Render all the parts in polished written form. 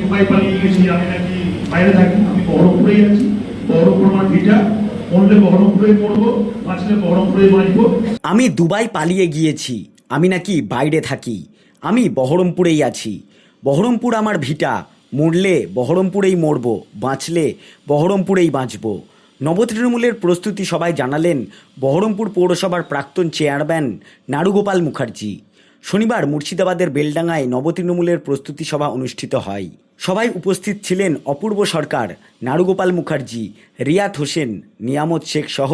Dubai পালিয়ে গেছি, আমি নাকি বাইরে থাকি, আমি বহরমপুরেই আছি। বহরমপুর আমার ভিটা, মরলে বহরমপুরেই মরবো, বাঁচলে বহরমপুরেই বাঁচবো। আমি দুবাই পালিয়ে গিয়েছি, আমি নাকি বাইরে থাকি, আমি বহরমপুরেই আছি। বহরমপুর আমার ভিটা, মরলে বহরমপুরেই মরব, বাঁচলে বহরমপুরেই বাঁচব। নবতৃণমূলের প্রস্তুতি সভায় জানালেন বহরমপুর পৌরসভার প্রাক্তন চেয়ারম্যান নারুগোপাল মুখার্জি। শনিবার মুর্শিদাবাদের বেলডাঙ্গায় নবতৃণমূলের প্রস্তুতি সভা অনুষ্ঠিত হয়। সভায় উপস্থিত ছিলেন অপূর্ব সরকার, নারুগোপাল মুখার্জি, রিয়াত হোসেন, নিয়ামত শেখ সহ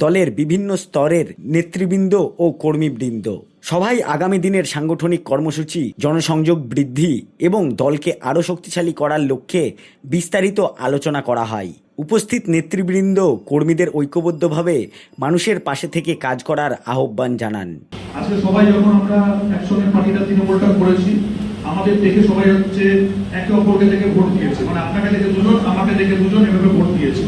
দলের বিভিন্ন স্তরের নেতৃবৃন্দ ও কর্মীবৃন্দ। সভায় আগামী দিনের সাংগঠনিক কর্মসূচি, জনসংযোগ বৃদ্ধি এবং দলকে আরও শক্তিশালী করার লক্ষ্যে বিস্তারিত আলোচনা করা হয়। উপস্থিত নেতৃবৃন্দ কর্মীদের ঐক্যবদ্ধভাবে মানুষের পাশে থেকে কাজ করার আহ্বান জানান। আজকে সবাই যখন আমরা একসঙ্গে পার্টিটা তৃণমূলটা করেছি, আমাদের দেখে সবাই হচ্ছে একে অপরকে দেখে ভোট দিয়েছে, মানে আপনাকে দেখে দুজন, আমাকে দেখে দুজন, এভাবে ভোট দিয়েছে।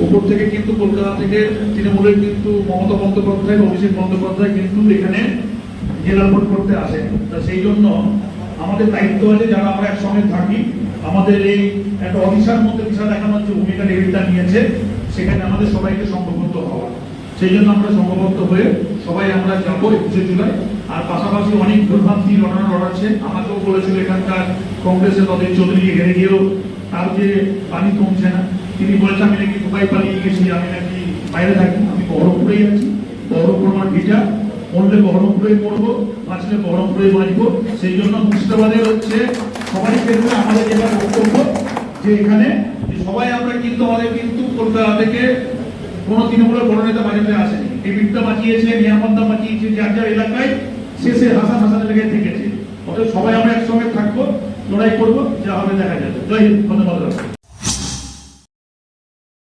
উপর থেকে কিন্তু কলকাতা থেকে তৃণমূলের কিন্তু মমতা বন্দ্যোপাধ্যায়, অভিষেক বন্দ্যোপাধ্যায় কিন্তু এখানে জেলা ভোট করতে আসেন। তা সেই জন্য আমাদের দায়িত্ব আছে, যারা আমরা একসঙ্গে থাকি, আমাদের এই একটা অদিশার মধ্যে দিশা দেখানোর যে ভূমিকা ডেভিডটা নিয়েছে, সেখানে আমাদের সবাইকে সংঘবদ্ধ হওয়া। সেই জন্য আমরা সংঘবদ্ধ হয়ে সবাই আমরা যাবো 21 জুলাই। আর পাশাপাশি অনেক ভুলভ্রান্তি রটাচ্ছে, আমাকেও বলেছিল এখানকার কংগ্রেসের দলের চৌধুরী হেরে গিয়েও তার যে পানি কমছে না, তিনি বলেছেন আমি নাকি দুবাই পালিয়ে গেছি, আমি নাকি বাইরে থাকি, আমি বহরমপুরেই আছি। বহরমপুর আমার ভিটা, মরলে বহরমপুরেই মরবো, বাঁচলে বহরমপুরেই বাঁচবো। সেই জন্য মুর্শিদাবাদের হচ্ছে সবাই ক্ষেত্রে আমাদের যেটা বক্তব্য, যে এখানে সবাই আমরা কিন্তু আমাদের কিন্তু কলকাতা থেকে কোনো তৃণমূলের বড় নেতা বাজাতে আসেনি। এই বিদ্যা বাঁচিয়েছে, নিরাপত্তা বাঁচিয়েছে, যার যার এলাকায় শেষে হাসান লেগে থেকেছে। অতএব সবাই আমরা একসঙ্গে থাকবো, লড়াই করবো, যা হবে দেখা যাবে। জয় হিন্দ, ধন্যবাদ।